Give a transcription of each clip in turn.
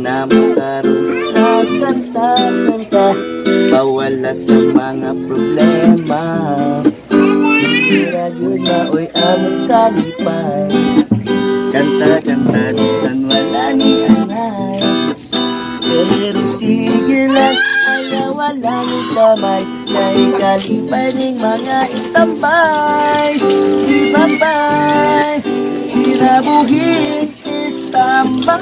na makaroon kanta-kanta, pawala sa mga problema. Hira yun na oy among kalipay, kanta-kanta bisan wala ni anay. Pero sige lang, ayaw wala ni kamay, kay kalipay ning mga istambay. Di ba bay, hirabuhin istambay,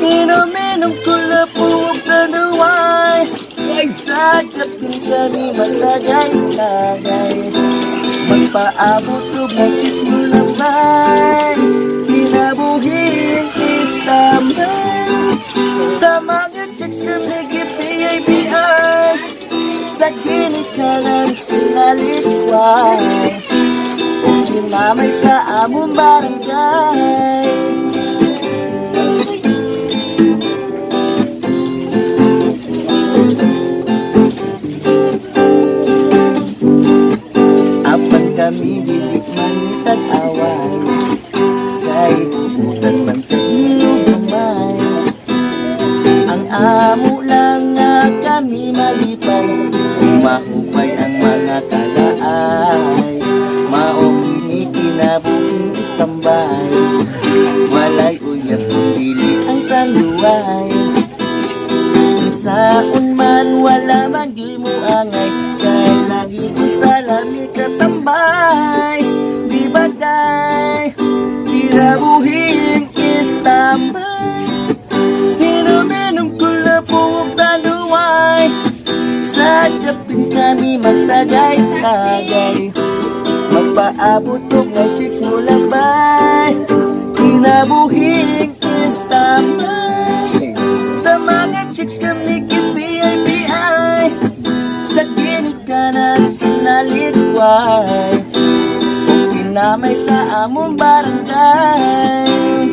inom-inom ko lapog na duway, sagap din kami magtagay-tagay, magpaabot loob ng chicks mo lamay, hirabuhin istambay. Sa mga chicks kami gipi-ay-bi-ay, sa ginikanan sinalitway, kinamay sa among barangay. Apan kami didik manitag away, kahit butas man sa iyo gamay. Ang amo lang nga kami malipay, umahupay ang mga kalaay, maong kinabuking istambay, walay uyat pili ang kaluway. Saon man wala man gyud mo angay, kay lagi ko salami katambay. Di bagay kirabuhin istambay, inom-inom ko lapog taluway, sagapin kami magtagay-tagay, magpaabot og ng chicks mo labay, kinabuhing istambay. Sa mga chicks kami kipi-ay-bi-ay, sa ginikanan sinalitway, o kinamay sa among barangay.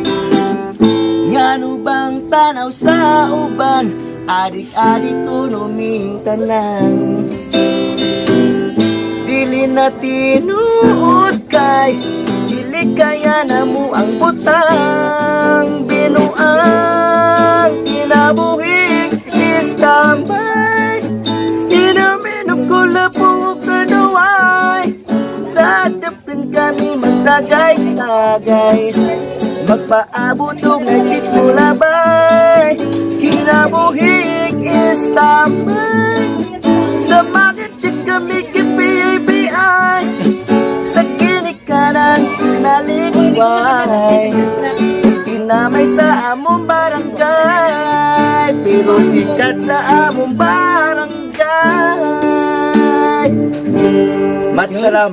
Ngano bang tanaw sa uban, adik-adik ko numing tanan, dili na tinuod kay, dili kaya na mo ang butang, binuang kinabuhing istambay, inom-inom ko lapog na duway, sadapin kami magtagay-tagay, magpaabot og na chicks mo labay, kinabuhing istambay. Sa mga chicks kami kipi-ay-bi-ay, sa ginikanan sinalikway, kinamay sa among barangay, pero sikat sa among barangay. Mat salam.